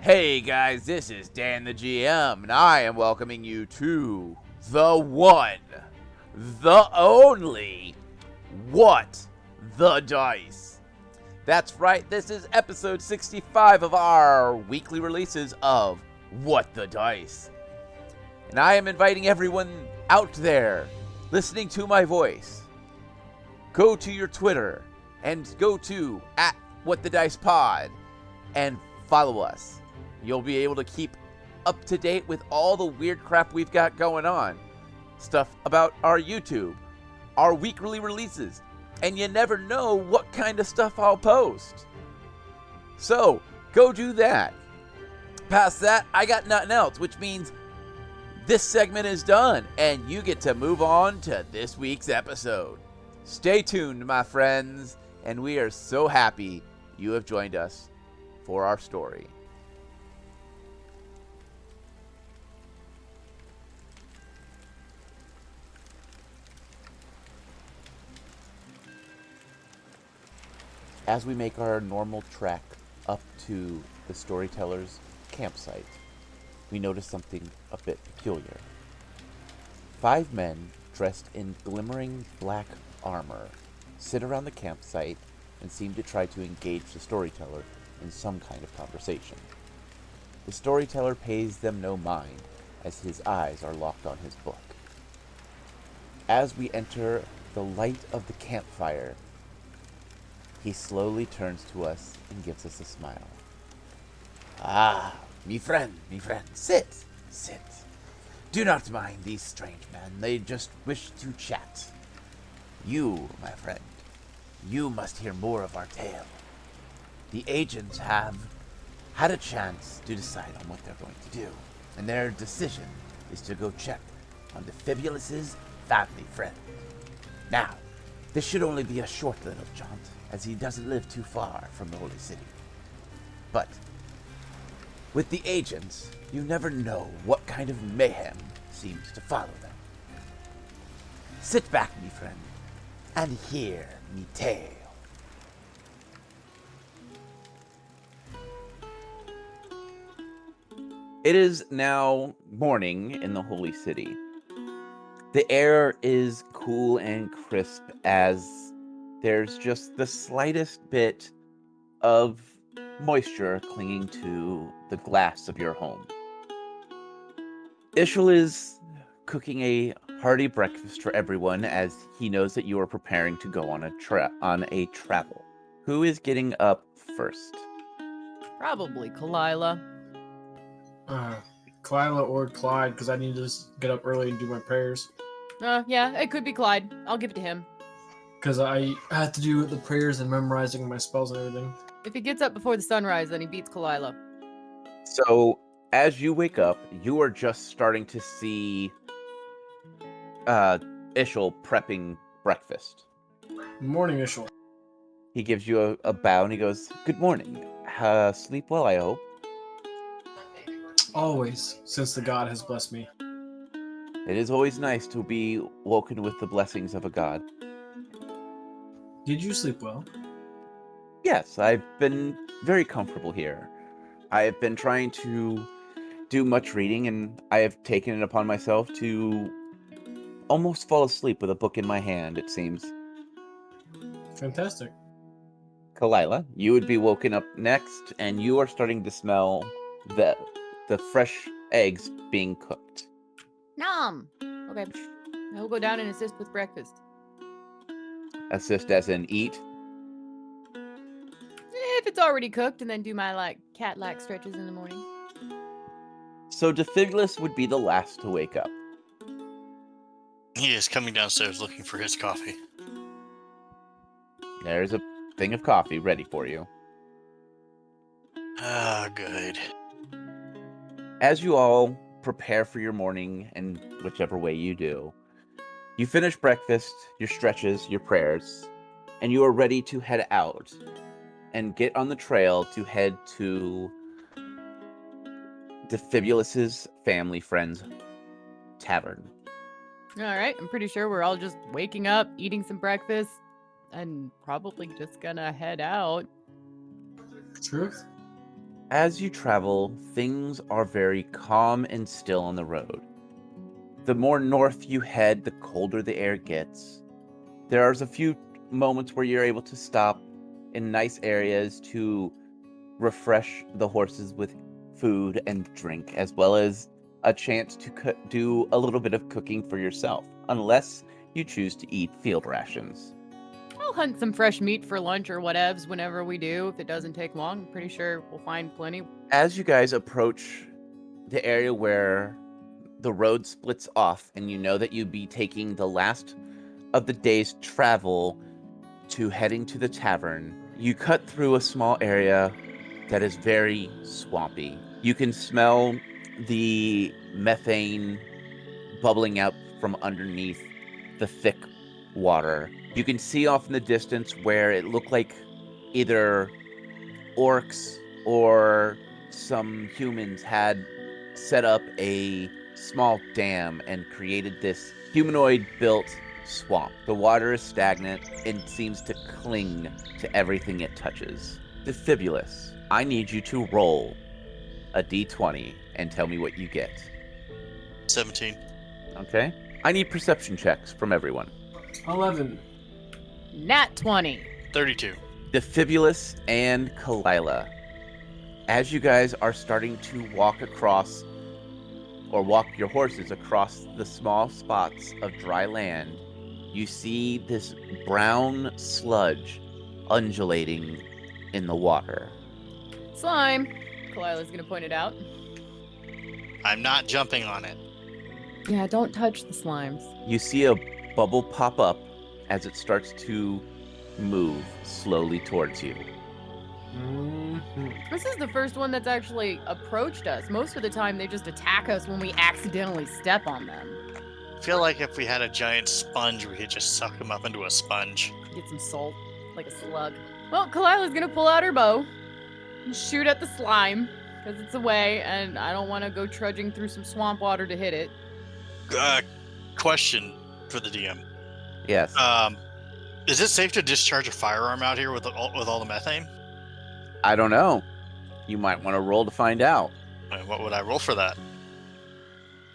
Hey guys, this is Dan the GM, and I am welcoming you to the one, the only, What the Dice. That's right, this is episode 65 of our weekly releases of What the Dice. And I am inviting everyone out there listening to my voice. Go to your Twitter and go to @WhatTheDicePod and follow us. You'll be able to keep up to date with all the weird crap we've got going on. Stuff about our YouTube, our weekly releases, and you never know what kind of stuff I'll post. So, go do that. Past that, I got nothing else, which means this segment is done, and you get to move on to this week's episode. Stay tuned, my friends, and we are so happy you have joined us for our story. As we make our normal trek up to the storyteller's campsite, we notice something a bit peculiar. 5 men dressed in glimmering black armor sit around the campsite and seem to try to engage the storyteller in some kind of conversation. The storyteller pays them no mind, as his eyes are locked on his book. As we enter the light of the campfire, he slowly turns to us and gives us a smile. "Ah, me friend, sit. Do not mind these strange men, they just wish to chat. You, my friend, you must hear more of our tale. The agents have had a chance to decide on what they're going to do, and their decision is to go check on Difibulous' family friend. Now, this should only be a short little jaunt, as he doesn't live too far from the Holy City. But with the agents, you never know what kind of mayhem seems to follow them. Sit back, me friend, and hear me tale." It is now morning in the Holy City. The air is cool and crisp as there's just the slightest bit of moisture clinging to the glass of your home. Ishel is cooking a hearty breakfast for everyone as he knows that you are preparing to go on a travel. Who is getting up first? Probably Kalila. Kalila or Clyde, because I need to just get up early and do my prayers. Yeah, it could be Clyde. I'll give it to him. Because I have to do the prayers and memorizing my spells and everything. If he gets up before the sunrise, then he beats Kalila. So, as you wake up, you are just starting to see Ishel prepping breakfast. Morning, Ishel. He gives you a bow and he goes, "Good morning. Sleep well, I hope." Always, since the god has blessed me. It is always nice to be woken with the blessings of a god. Did you sleep well? Yes, I've been very comfortable here. I have been trying to do much reading, and I have taken it upon myself to almost fall asleep with a book in my hand, it seems. Fantastic. Kalila, you would be woken up next, and you are starting to smell the fresh eggs being cooked. Nom! Okay. I'll go down and assist with breakfast. Assist as in eat? If it's already cooked, and then do my, cat-like stretches in the morning. So Difibulous would be the last to wake up. He is coming downstairs looking for his coffee. There's a thing of coffee ready for you. Ah, good. As you all prepare for your morning, and whichever way you do, you finish breakfast, your stretches, your prayers, and you are ready to head out and get on the trail to head to Difibulous's family friend's tavern. All right, I'm pretty sure we're all just waking up, eating some breakfast, and probably just gonna head out. Truth? As you travel, things are very calm and still on the road. The more north you head, the colder the air gets. There's a few moments where you're able to stop in nice areas to refresh the horses with food and drink, as well as a chance to do a little bit of cooking for yourself, unless you choose to eat field rations. I'll hunt some fresh meat for lunch or whatevs whenever we do. If it doesn't take long, I'm pretty sure we'll find plenty. As you guys approach the area where the road splits off, and you know that you'd be taking the last of the day's travel to heading to the tavern, you cut through a small area that is very swampy. You can smell the methane bubbling out from underneath the thick water. You can see off in the distance where it looked like either orcs or some humans had set up a small dam and created this humanoid-built swamp. The water is stagnant and seems to cling to everything it touches. Difibulous, I need you to roll a d20 and tell me what you get. 17. Okay? I need perception checks from everyone. 11. Nat 20. 32. Difibulous and Kalila, as you guys are starting to walk across, or walk your horses across the small spots of dry land, you see this brown sludge undulating in the water. Slime. Kalila's gonna point it out. I'm not jumping on it. Yeah, don't touch the slimes. You see a bubble pop up as it starts to move slowly towards you. This is the first one that's actually approached us. Most of the time, they just attack us when we accidentally step on them. I feel like if we had a giant sponge, we could just suck him up into a sponge. Get some salt, like a slug. Well, Kalila's gonna pull out her bow and shoot at the slime, because it's away, and I don't want to go trudging through some swamp water to hit it. Question for the DM. Yes. Is it safe to discharge a firearm out here with all the methane? I don't know. You might want to roll to find out. I mean, what would I roll for that?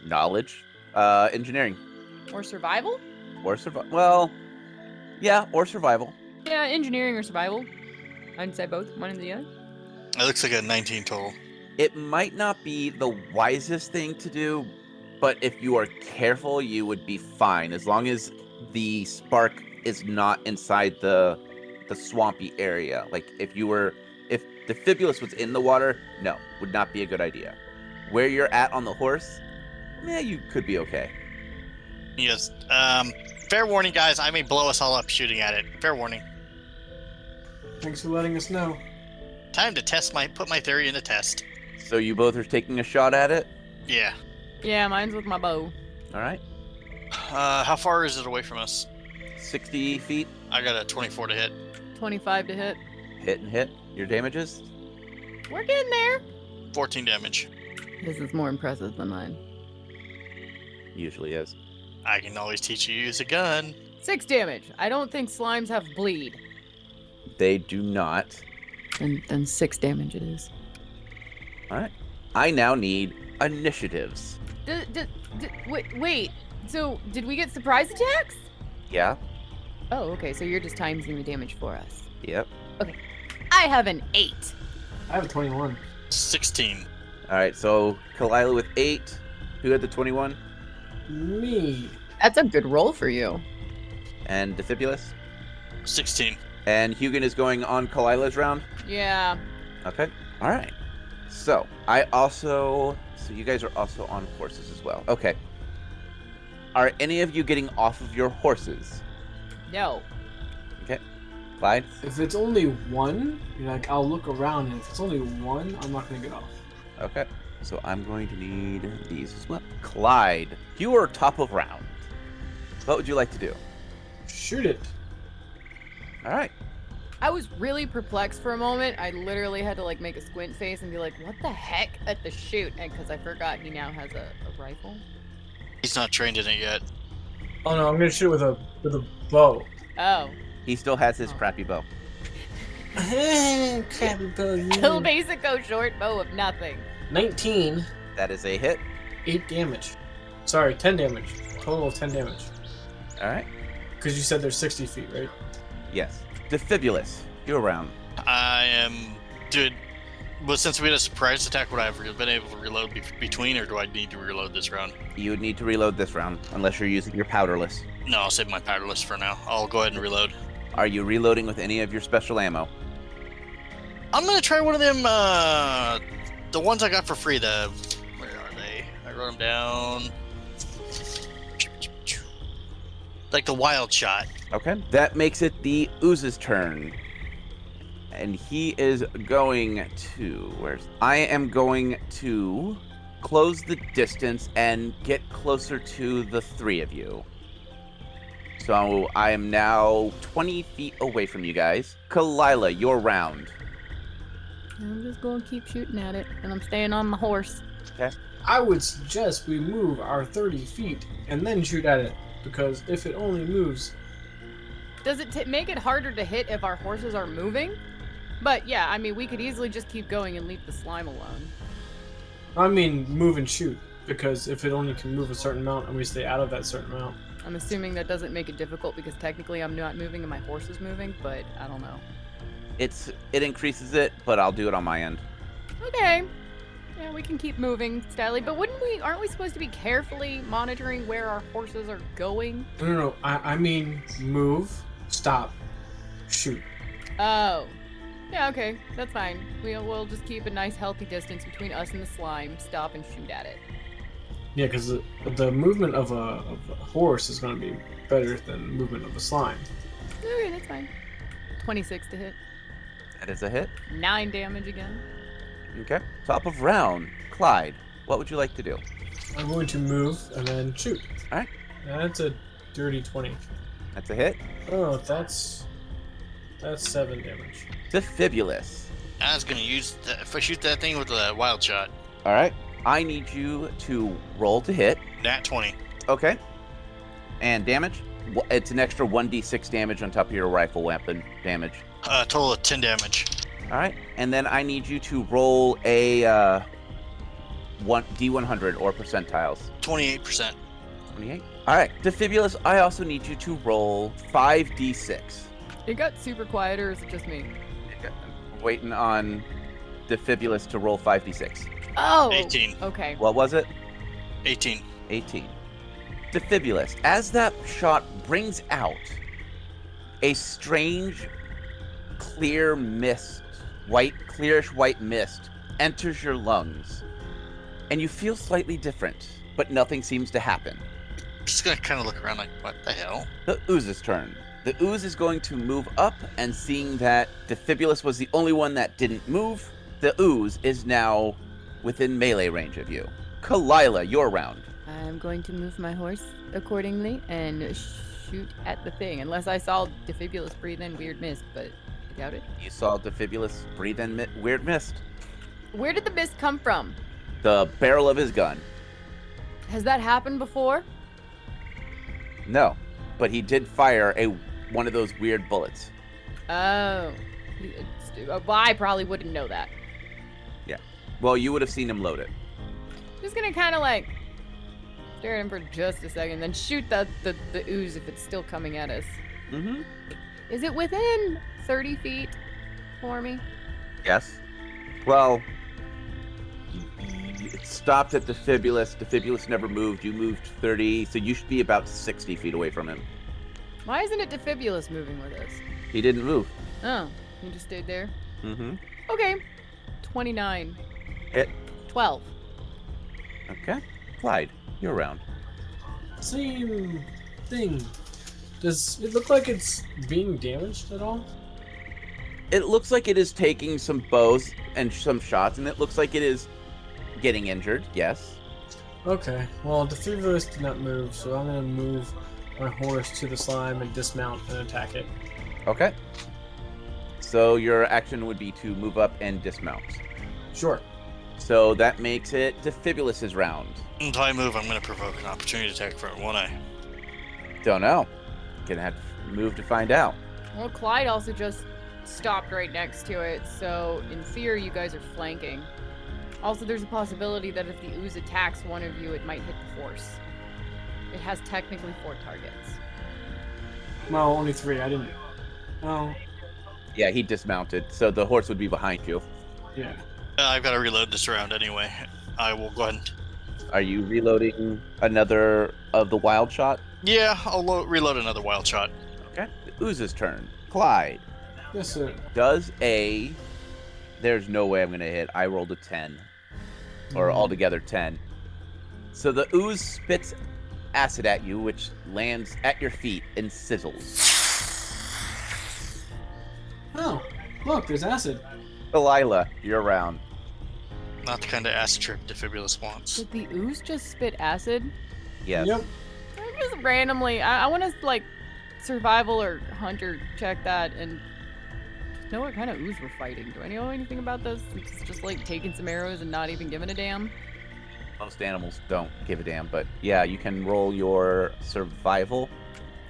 Knowledge, engineering, Or survival? or survival. Well, yeah, or survival. Yeah, engineering or survival. I'd say both, one and the other. It looks like a 19 total. It might not be the wisest thing to do, but if you are careful, you would be fine, as long as the spark is not inside the swampy area. Like if the Difibulous was in the water, no, would not be a good idea. Where you're at on the horse, you could be okay. Yes. Fair warning, guys. I may blow us all up shooting at it. Fair warning. Thanks for letting us know. Time to put my theory into test. So you both are taking a shot at it? Yeah. Yeah, mine's with my bow. All right. How far is it away from us? 60 feet. I got a 24 to hit. 25 to hit. Hit and hit. Your damages? We're getting there. 14 damage. This is more impressive than mine. Usually is. I can always teach you to use a gun. 6 damage. I don't think slimes have bleed. They do not. And then 6 damage it is. All right. I now need initiatives. Wait. So, did we get surprise attacks? Yeah. Oh, okay. So you're just timesing the damage for us. Yep. I have an 8. I have a 21. 16. All right. So Kalila with 8. Who had the 21? Me. That's a good roll for you. And Difibulous? 16. And Hugin is going on Kalila's round? Yeah. Okay. All right. So you guys are also on horses as well. Okay. Are any of you getting off of your horses? No. Okay. Clyde? If it's only one, I'll look around, and if it's only one, I'm not gonna get off. Okay. So I'm going to need these as well. Clyde, you are top of round. What would you like to do? Shoot it. All right. I was really perplexed for a moment. I literally had to like make a squint face and be like, what the heck at the shoot? And because I forgot he now has a rifle. He's not trained in it yet. Oh no, I'm gonna shoot with a bow. Oh. He still has his Oh. crappy bow. Crappy bow. Little basic go short bow of nothing. 19, That is a hit. 8 damage. Sorry, 10 damage. Total of 10 damage. All right. Because you said they're 60 feet, right? Yes. Difibulous, you're around. I am, dude. Well, since we had a surprise attack, would I have been able to reload between, or do I need to reload this round? You would need to reload this round, unless you're using your powderless. No, I'll save my powderless for now. I'll go ahead and reload. Are you reloading with any of your special ammo? I'm gonna try one of them. The ones I got for free. Where are they? I wrote them down. Like the wild shot. Okay. That makes it the Ooze's turn. And he is going to... I am going to close the distance and get closer to the three of you. So I am now 20 feet away from you guys. Kalila, your round. I'm just going to keep shooting at it, and I'm staying on my horse. I would suggest we move our 30 feet and then shoot at it. Because if it only moves... Does it make it harder to hit if our horses are moving? But yeah, I mean, we could easily just keep going and leave the slime alone. I mean, move and shoot. Because if it only can move a certain amount and we stay out of that certain amount. I'm assuming that doesn't make it difficult because technically I'm not moving and my horse is moving, but I don't know. It increases it, but I'll do it on my end. Okay. Yeah, we can keep moving, Stally, but aren't we supposed to be carefully monitoring where our horses are going? No. I mean, move, stop, shoot. Oh. Yeah, okay. That's fine. We'll just keep a nice healthy distance between us and the slime, stop and shoot at it. Yeah, because the movement of a horse is going to be better than the movement of a slime. Okay, that's fine. 26 to hit. That is a hit. 9 damage again. Okay. Top of round. Clyde, what would you like to do? I'm going to move and then shoot. All right. That's a dirty 20. That's a hit. Oh, that's 7 damage. Difibulous. I was gonna use if I shoot that thing with a wild shot. All right. I need you to roll to hit. Nat 20. Okay. And damage? It's an extra 1d6 damage on top of your rifle weapon damage. Total of 10 damage. All right. And then I need you to roll a D100 or percentiles. 28%. 28. All right. Difibulous, I also need you to roll 5d6. It got super quiet, or is it just me? I'm waiting on Difibulous to roll 5d6. Oh! 18. Okay. What was it? 18. 18. Difibulous, as that shot brings out a strange, clear mist, clearish white mist, enters your lungs, and you feel slightly different, but nothing seems to happen. I'm just gonna kind of look around like, what the hell? The Ooze's turn. The Ooze is going to move up, and seeing that Difibulous was the only one that didn't move, the Ooze is now within melee range of you. Kalila, your round. I'm going to move my horse accordingly and shoot at the thing. Unless I saw Difibulous breathe in weird mist, but I doubt it. You saw Difibulous breathe in weird mist. Where did the mist come from? The barrel of his gun. Has that happened before? No, but he did fire one of those weird bullets. Oh. Well, I probably wouldn't know that. Well, you would have seen him load it. Just gonna kind of like stare at him for just a second, then shoot the ooze if it's still coming at us. Mm-hmm. Is it within 30 feet for me? Yes. Well, it stopped at Difibulous. Difibulous never moved. You moved 30, so you should be about 60 feet away from him. Why isn't it Difibulous moving with us? He didn't move. Oh, he just stayed there? Mm-hmm. Okay. 29. Hit. 12. Okay. Clyde, you're around. Same thing. Does it look like it's being damaged at all? It looks like it is taking some bows and some shots, and it looks like it is getting injured, yes. Okay, well, the Difibulous did not move, so I'm going to move my horse to the slime and dismount and attack it. Okay. So your action would be to move up and dismount. Sure. So that makes it Difibulous's round. Until I move, I'm going to provoke an opportunity attack for it, won't I? Don't know. Gonna have to move to find out. Well, Clyde also just stopped right next to it, so in theory, you guys are flanking. Also, there's a possibility that if the ooze attacks one of you, it might hit the force. It has technically 4 targets. Well, only 3. I didn't. Oh, Yeah, he dismounted, so the horse would be behind you. yeah. I've got to reload this round anyway. I will go ahead and... Are you reloading another of the wild shot? Yeah, I'll reload another wild shot. Okay. The ooze's turn. Clyde Yes, sir. does a... There's no way I'm going to hit. I rolled a 10. Or altogether 10. So the ooze spits acid at you, which lands at your feet and sizzles. Oh, look, there's acid. Delilah, you're around. Not the kind of acid trip Difibulous wants. Did the ooze just spit acid? Yes. Yep. I just randomly, I want to, like, survival or hunter check that and know what kind of ooze we're fighting. Do I know anything about this? It's just, like, taking some arrows and not even giving a damn? Most animals don't give a damn, but yeah, you can roll your survival.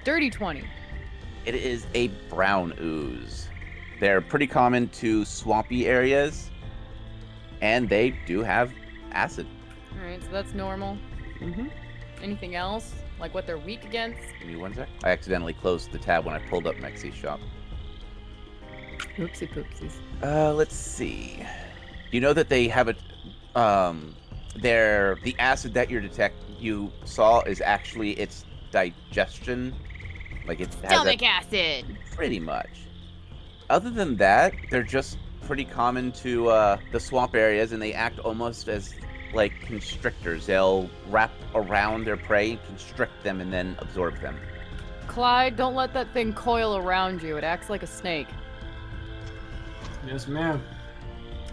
Dirty 20. It is a brown ooze. They're pretty common to swampy areas, and they do have acid. Alright, so that's normal. Mm-hmm. Anything else? Like what they're weak against? Give me one sec. I accidentally closed the tab when I pulled up Mexi's shop. Oopsie poopsies. Let's see. You know that they have the acid that you saw is actually its digestion. Like it has Stomach acid! pretty much. Other than that, they're just pretty common to the swamp areas, and they act almost as like constrictors. They'll wrap around their prey, constrict them, and then absorb them. Clyde, don't let that thing coil around you. It acts like a snake. Yes, ma'am.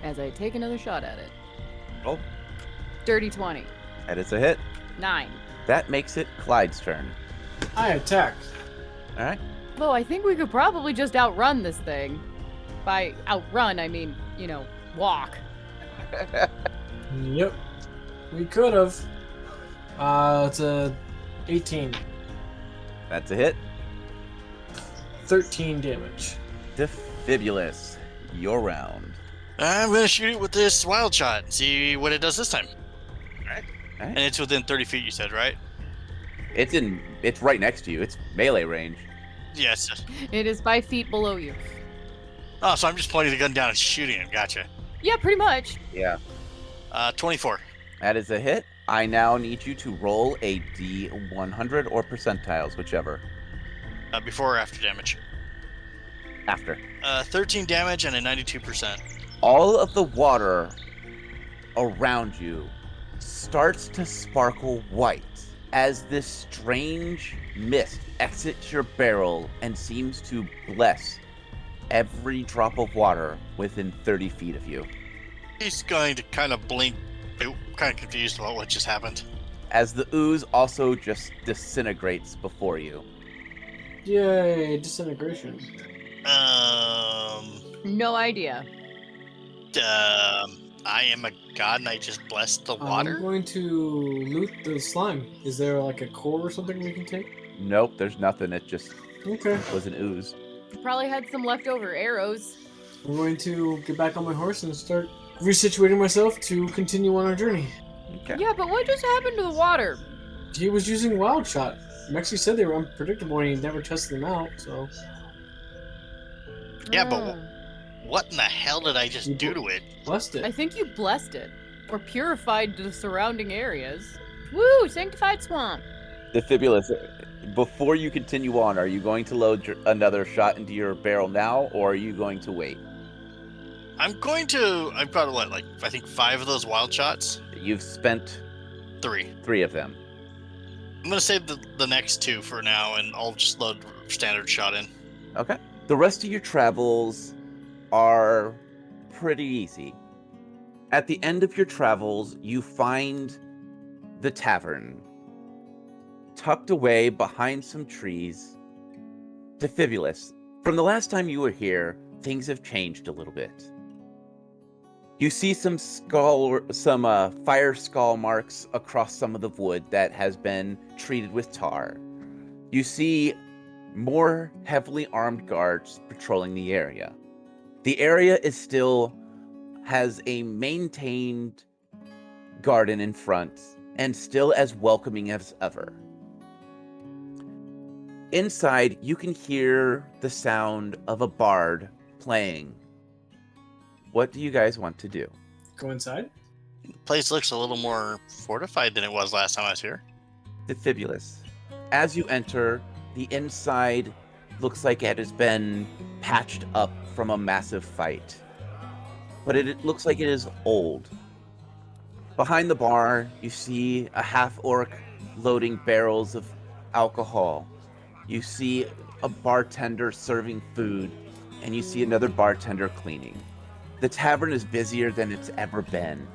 As I take another shot at it. Oh, Dirty 20. that is a hit. 9. That makes it Clyde's turn. I attack. All right. Though I think we could probably just outrun this thing. By outrun, I mean, you know, walk. Yep. We could have. It's a 18. That's a hit. 13 damage. Difibulous, your round. I'm going to shoot it with this wild shot and see what it does this time. All right. And it's within 30 feet, you said, right? It's right next to you. It's melee range. Yes. It is 5 feet below you. Oh, so I'm just pointing the gun down and shooting it. Gotcha. Yeah, pretty much. Yeah. 24. That is a hit. I now need you to roll a D100 or percentiles, whichever. Before or after damage? After. 13 damage and a 92%. All of the water around you starts to sparkle white as this strange mist exits your barrel and seems to bless every drop of water within 30 feet of you. He's going to kind of blink, kind of confused about what just happened. As the ooze also just disintegrates before you. Yay, disintegration. No idea. I am a god and I just blessed the water? I'm going to loot the slime. Is there like a core or something we can take? Nope, there's nothing. It just Okay. was an ooze. You probably had some leftover arrows. I'm going to get back on my horse and start resituating myself to continue on our journey. Okay. Yeah, but what just happened to the water? He was using Wild Shot. Mexi said they were unpredictable and he never tested them out, so... Yeah, but Oh. what in the hell did I just do to it? Blessed I it. think you blessed it. Or purified the surrounding areas. Woo! Sanctified swamp. Difibulous, before you continue on, are you going to load another shot into your barrel now, or are you going to wait? I've got what, like, I think 5 of those wild shots? You've spent 3. of them. I'm gonna save the next 2 for now, and I'll just load standard shot in. Okay. The rest of your travels are pretty easy. At the end of your travels, you find the tavern. Tucked away behind some trees. Difibulous, from the last time you were here, things have changed a little bit. You see some fire skull marks across some of the wood that has been treated with tar. You see more heavily armed guards patrolling the area. The area has a maintained garden in front and still as welcoming as ever. Inside, you can hear the sound of a bard playing. What do you guys want to do? Go inside. The place looks a little more fortified than it was last time I was here. Difibulous. As you enter, the inside looks like it has been patched up from a massive fight. But it looks like it is old. Behind the bar, you see a half-orc loading barrels of alcohol. You see a bartender serving food, and you see another bartender cleaning. The tavern is busier than it's ever been.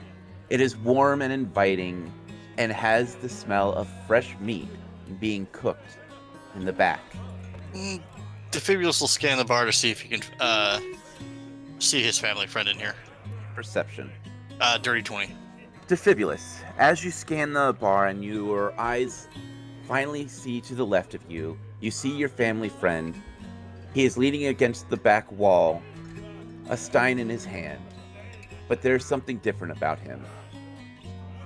It is warm and inviting, and has the smell of fresh meat being cooked in the back. Difibulous will scan the bar to see if he can see his family friend in here. Perception. Dirty 20. Difibulous, as you scan the bar and your eyes finally see to the left of you, you see your family friend. He is leaning against the back wall, a stein in his hand. But there's something different about him.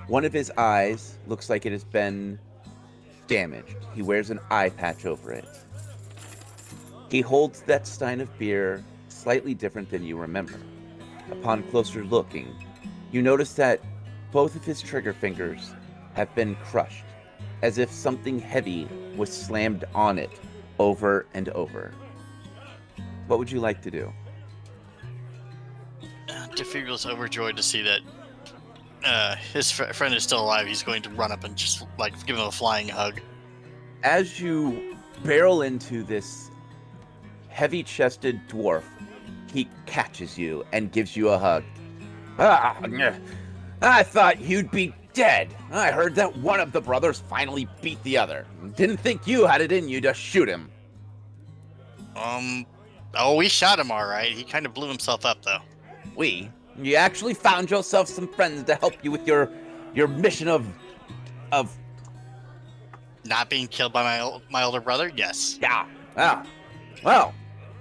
One of his eyes looks like it has been damaged. He wears an eye patch over it. He holds that stein of beer slightly different than you remember. Upon closer looking, you notice that both of his trigger fingers have been crushed, as if something heavy was slammed on it over and over. What would you like to do? Difibulous overjoyed to see that his friend is still alive. He's going to run up and just give him a flying hug. As you barrel into this heavy-chested dwarf, he catches you and gives you a hug. I thought you'd be dead. I heard that one of the brothers finally beat the other. Didn't think you had it in you to shoot him. We shot him all right. He kind of blew himself up, though. You actually found yourself some friends to help you with your mission of not being killed by my older brother? Yes. Yeah. Well,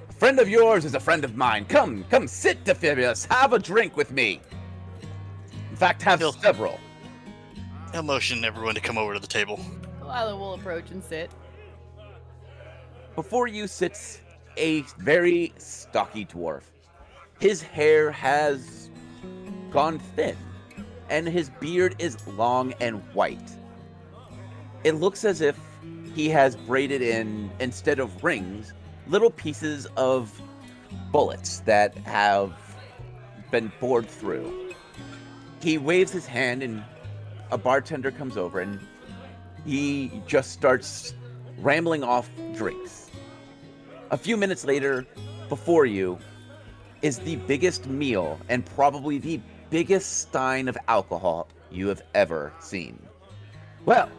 a friend of yours is a friend of mine. Come sit, Difibulous. Have a drink with me. In fact, have several. He'll motion everyone to come over to the table. Lila will approach and sit. Before you sits a very stocky dwarf. His hair has gone thin, and his beard is long and white. It looks as if he has braided in, instead of rings, little pieces of bullets that have been bored through. He waves his hand, and a bartender comes over, and he just starts rambling off drinks. A few minutes later, before you, is the biggest meal and probably the biggest stein of alcohol you have ever seen. Well,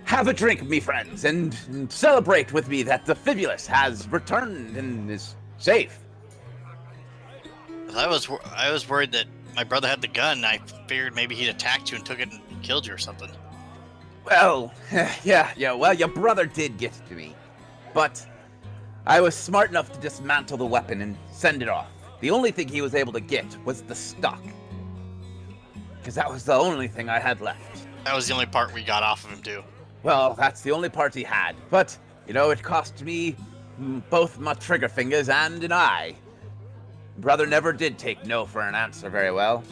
have a drink, me friends, and celebrate with me that Difibulous has returned and is safe. I was worried that my brother had the gun. I figured maybe he'd attacked you and took it and killed you or something. Well, yeah, well, your brother did get to me, but I was smart enough to dismantle the weapon and send it off. The only thing he was able to get was the stock, because that was the only thing I had left. That was the only part we got off of him, too. Well, that's the only part he had, but, it cost me both my trigger fingers and an eye. Brother never did take no for an answer very well.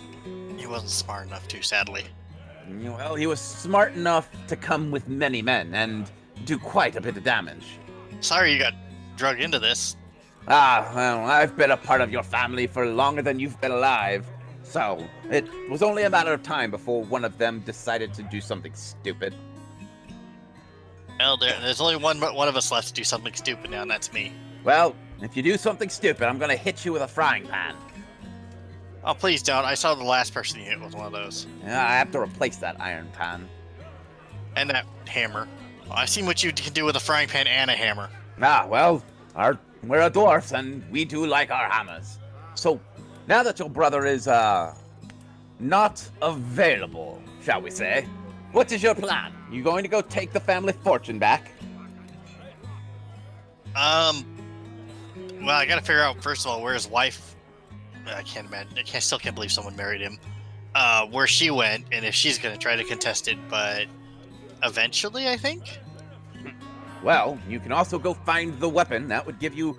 He wasn't smart enough to, sadly. Well, he was smart enough to come with many men and do quite a bit of damage. Sorry you got drug into this. Well, I've been a part of your family for longer than you've been alive, so it was only a matter of time before one of them decided to do something stupid. Well, there's only one of us left to do something stupid now, and that's me. Well, if you do something stupid, I'm gonna hit you with a frying pan. Oh, please don't. I saw the last person you hit with one of those. Yeah, I have to replace that iron pan. And that hammer. Well, I've seen what you can do with a frying pan and a hammer. Well, our We're a dwarfs, and we do like our hammers. So, now that your brother is, not available, shall we say, what is your plan? You going to go take the family fortune back? Well, I gotta figure out, first of all, where his wife... I can't imagine. Still can't believe someone married him. Where she went, and if she's gonna try to contest it, but eventually, I think? Well, you can also go find the weapon. That would give you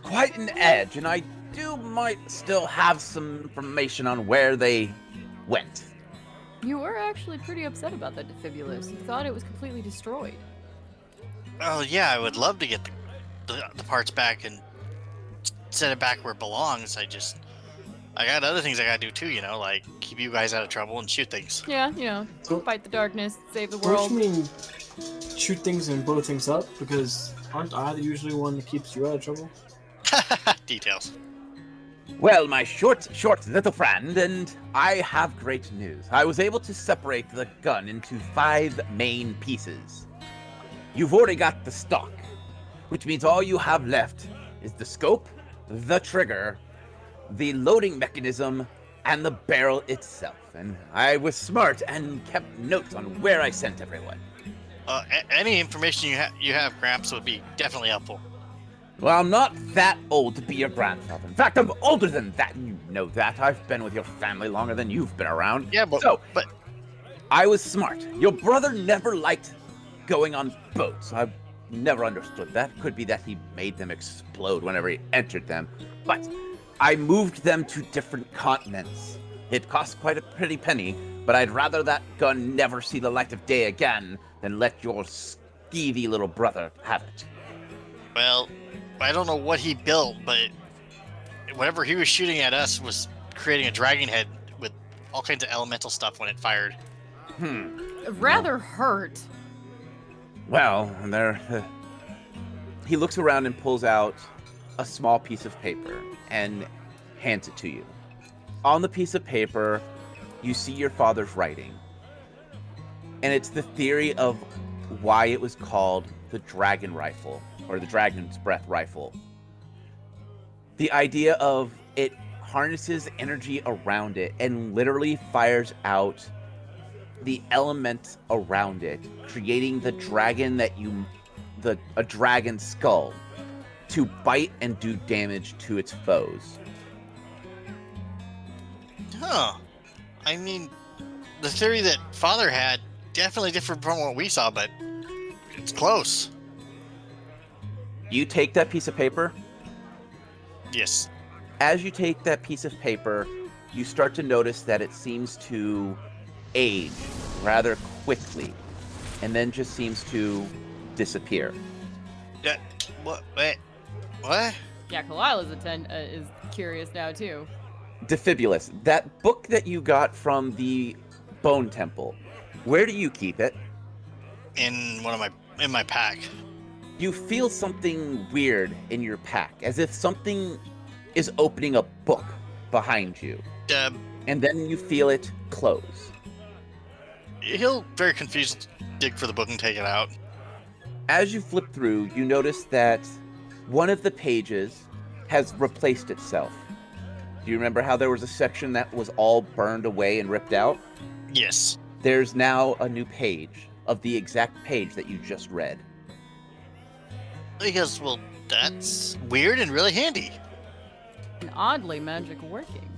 quite an edge, and I might still have some information on where they went. You were actually pretty upset about that Difibulous. You thought it was completely destroyed. Oh, yeah, I would love to get the parts back and set it back where it belongs. I got other things I gotta do too, like keep you guys out of trouble and shoot things. Yeah, So- fight the darkness, save the Don't world. you mean shoot things and blow things up? Because aren't I the usually one that keeps you out of trouble? Details. Well, my short little friend, and I have great news. I was able to separate the gun into 5 main pieces. You've already got the stock, which means all you have left is the scope, the trigger, the loading mechanism, and the barrel itself. And I was smart and kept notes on where I sent everyone. Any information you have, Gramps, would be definitely helpful. Well, I'm not that old to be your grandfather. In fact, I'm older than that. You know that. I've been with your family longer than you've been around. Yeah, but I was smart. Your brother never liked going on boats. I've never understood that. Could be that he made them explode whenever he entered them. But I moved them to different continents. It cost quite a pretty penny, but I'd rather that gun never see the light of day again than let your skeevy little brother have it. well, I don't know what he built, but whatever he was shooting at us was creating a dragon head with all kinds of elemental stuff when it fired. Rather hurt. Well, he looks around and pulls out a small piece of paper and hands it to you. On the piece of paper, you see your father's writing. And it's the theory of why it was called the dragon rifle, or the dragon's breath rifle. The idea of it harnesses energy around it and literally fires out the element around it, creating the dragon a dragon skull to bite and do damage to its foes. Huh. I mean, the theory that Father had definitely different from what we saw, but it's close. You take that piece of paper. Yes. As you take that piece of paper, you start to notice that it seems to age rather quickly, and then just seems to disappear. Yeah. What? Wait. What? Yeah, Kalila is curious now too. Difibulous, that book that you got from the Bone Temple, where do you keep it? In my pack. You feel something weird in your pack, as if something is opening a book behind you. And then you feel it close. He'll, very confused, dig for the book and take it out. As you flip through, you notice that one of the pages has replaced itself. Do you remember how there was a section that was all burned away and ripped out? Yes. There's now a new page of the exact page that you just read. Because, well, that's weird and really handy. And oddly magic working.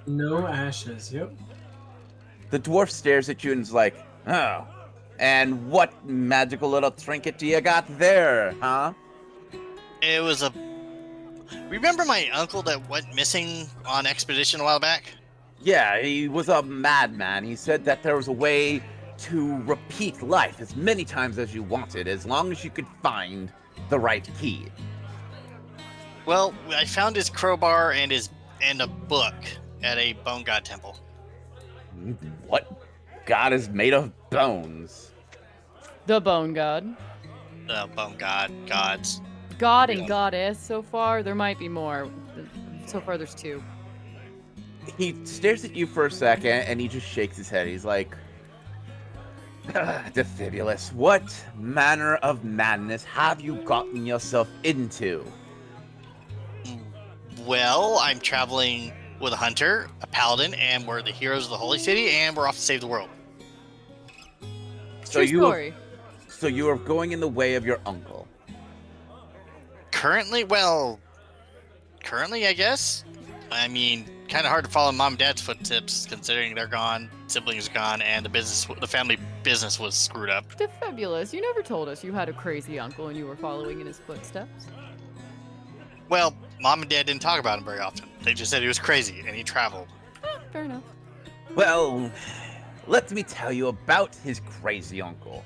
No ashes, yep. The dwarf stares at you and is like, oh, and what magical little trinket do you got there, huh? It was Remember my uncle that went missing on expedition a while back? Yeah, he was a madman. He said that there was a way to repeat life as many times as you wanted, as long as you could find the right key. Well, I found his crowbar and a book at a bone god temple. What god is made of bones? The Bone God. Bone gods. God and Goddess so far. There might be more. So far there's 2. He stares at you for a second and he just shakes his head. He's like, Difibulous, what manner of madness have you gotten yourself into? Well, I'm traveling with a hunter, a paladin, and we're the heroes of the Holy City, and we're off to save the world. True story. So you are going in the way of your uncle. Currently, I guess. I mean, kind of hard to follow mom and dad's footsteps considering they're gone, siblings are gone, and the family business was screwed up. Difibulous, you never told us you had a crazy uncle and you were following in his footsteps. Well, mom and dad didn't talk about him very often. They just said he was crazy and he traveled. Fair enough. Well, let me tell you about his crazy uncle.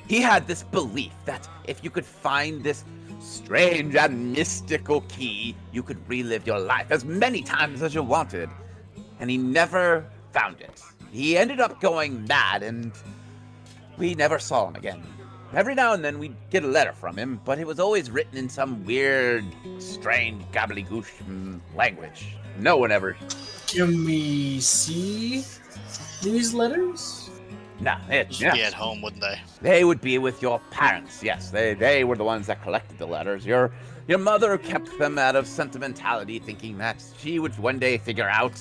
He had this belief that if you could find this strange and mystical key, you could relive your life as many times as you wanted. And he never found it. He ended up going mad, and we never saw him again. Every now and then we'd get a letter from him, but it was always written in some weird, strange, gobbledygoosh language. No one ever... Can we see these letters? Nah, Those would be at home, wouldn't they? They would be with your parents, yes. They were the ones that collected the letters. Your mother kept them out of sentimentality, thinking that she would one day figure out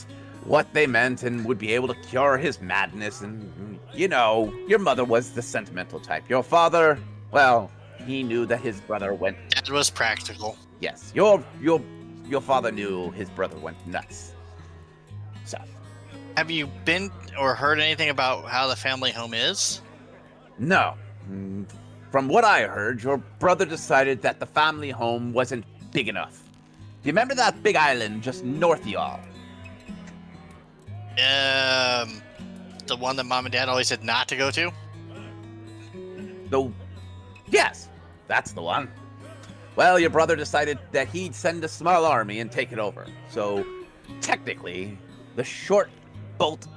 what they meant and would be able to cure his madness. And, you know, your mother was the sentimental type. Your father, well, he knew that his brother went... Dad was practical. Yes, your father knew his brother went nuts. So... Have you been or heard anything about how the family home is? No. From what I heard, your brother decided that the family home wasn't big enough. Do you remember that big island just north of y'all? The one that mom and dad always said not to go to? Yes, that's the one. Well, your brother decided that he'd send a small army and take it over. So, technically, the short bolt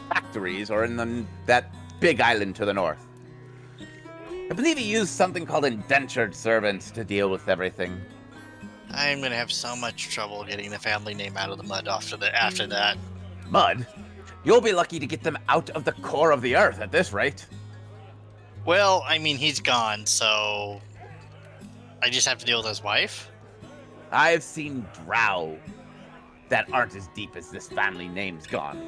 factories are in that big island to the north. I believe he used something called indentured servants to deal with everything. I'm gonna have so much trouble getting the family name out of the mud after that. Mud? You'll be lucky to get them out of the core of the earth at this rate. Well, I mean, he's gone, so I just have to deal with his wife? I've seen drow that aren't as deep as this family name's gone.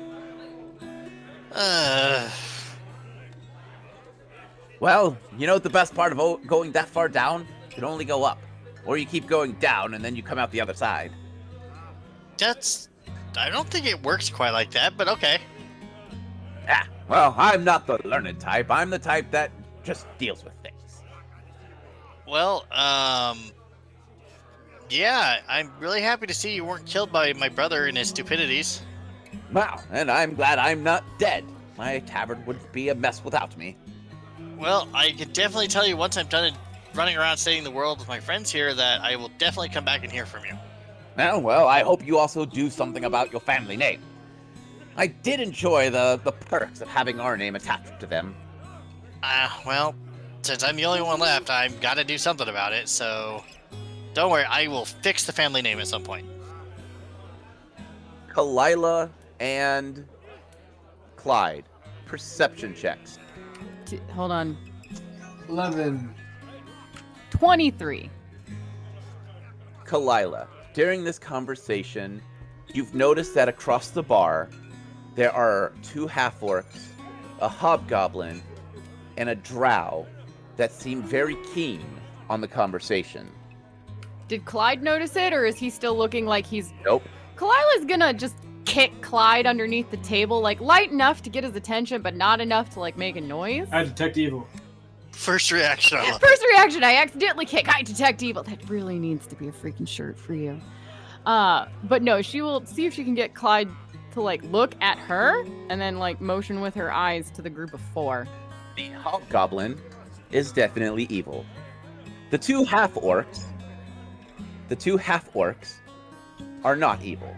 Well, you know the best part of going that far down? You can only go up. Or you keep going down and then you come out the other side. I don't think it works quite like that, but okay. Well, I'm not the learned type. I'm the type that just deals with things. Well, yeah, I'm really happy to see you weren't killed by my brother and his stupidities. Wow, and I'm glad I'm not dead. My tavern would be a mess without me. Well, I can definitely tell you once I'm done running around saving the world with my friends here that I will definitely come back and hear from you. Well, I hope you also do something about your family name. I did enjoy the perks of having our name attached to them. Well, since I'm the only one left, I've got to do something about it, so don't worry, I will fix the family name at some point. Kalila and Clyde, perception checks. Hold on. 11. 23. Kalila, during this conversation, you've noticed that across the bar, there are 2 half-orcs, a hobgoblin, and a drow that seem very keen on the conversation. Did Clyde notice it, or is he still looking like he's... Nope. Kalila's gonna just kick Clyde underneath the table, like light enough to get his attention, but not enough to like make a noise. I detect evil. First reaction, I love First reaction, I accidentally kick. I detect evil. That really needs to be a freaking shirt for you. But no, she will see if she can get Clyde to like look at her and then like motion with her eyes to the group of 4. The hobgoblin is definitely evil. The two half orcs are not evil.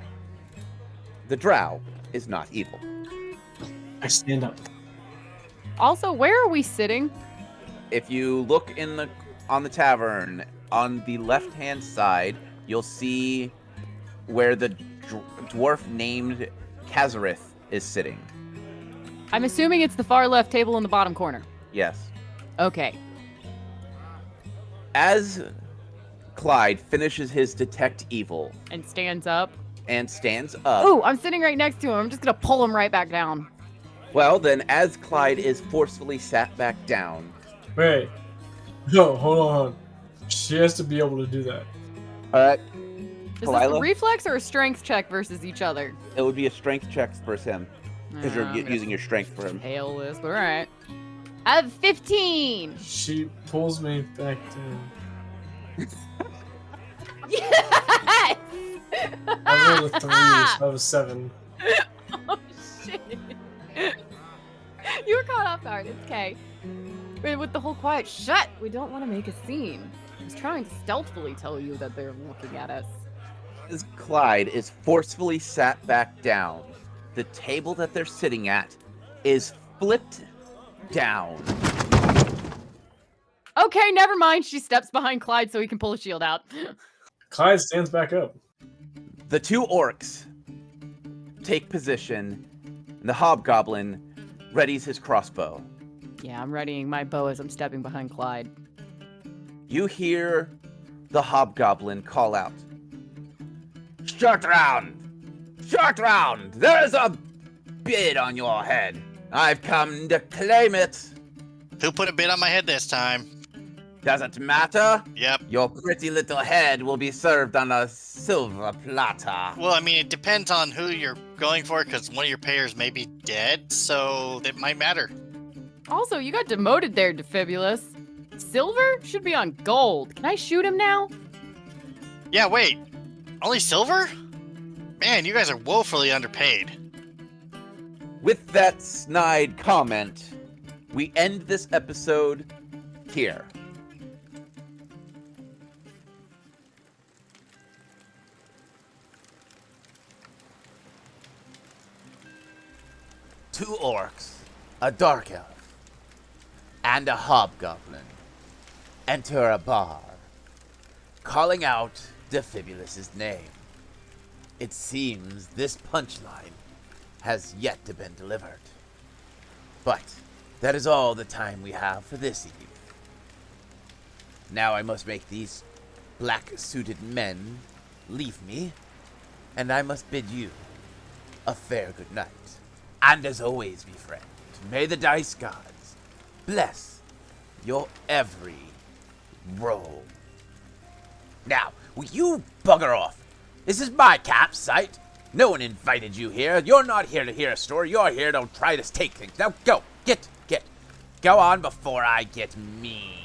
The drow is not evil. I stand up. Also, where are we sitting? If you look on the tavern, on the left-hand side, you'll see where the dwarf named Kazarith is sitting. I'm assuming it's the far left table in the bottom corner. Yes. Okay. As Clyde finishes his detect evil And stands up. and stands up. Ooh, I'm sitting right next to him. I'm just gonna pull him right back down. Well, then, as Clyde is forcefully sat back down. Wait. No, hold on. She has to be able to do that. Is Is this a Kalila? reflex or a strength check versus each other? It would be a strength check versus him. Because you're I'm gonna using your strength for him. fail this, but alright. I have 15! She pulls me back down. Yes! I rolled a 3, so I have a 7. Oh, shit. You were caught off guard. It's okay. Wait, with the whole quiet shut, we don't want to make a scene. I was trying to stealthily tell you that they're looking at us. As Clyde is forcefully sat back down, the table that they're sitting at is flipped down. Okay, never mind. She steps behind Clyde so he can pull a shield out. Clyde stands back up. The two orcs take position, and the hobgoblin readies his crossbow. Yeah, I'm readying my bow as I'm stepping behind Clyde. You hear the hobgoblin call out, "Short round! Short round! There is a bid on your head. I've come to claim it. Who put a bid on my head this time? Doesn't matter. Yep. Your pretty little head will be served on a silver platter." Well, I mean, it depends on who you're going for, because one of your payers may be dead, so it might matter. Also, you got demoted there, Difibulous. Silver should be on gold. Can I shoot him now? Yeah, wait. Only silver? Man, you guys are woefully underpaid. With that snide comment, we end this episode here. Two orcs, a dark elf, and a hobgoblin enter a bar, calling out Difibulous's name. It seems this punchline has yet to been delivered. But that is all the time we have for this evening. Now I must make these black-suited men leave me, and I must bid you a fair good night. And as always, my friend, may the dice gods bless your every roll. Now, will you bugger off? This is my campsite. No one invited you here. You're not here to hear a story. You're here to try to take things. Now go. Get. Go on before I get mean.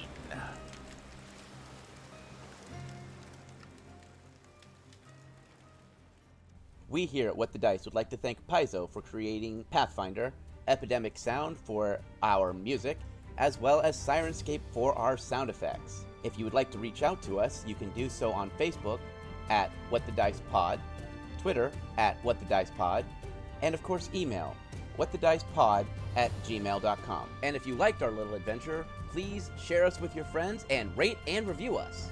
We here at What the Dice would like to thank Paizo for creating Pathfinder, Epidemic Sound for our music, as well as Sirenscape for our sound effects. If you would like to reach out to us, you can do so on Facebook at What the Dice Pod, Twitter at What the Dice Pod, and of course email whatthedicepod@gmail.com. And if you liked our little adventure, please share us with your friends and rate and review us.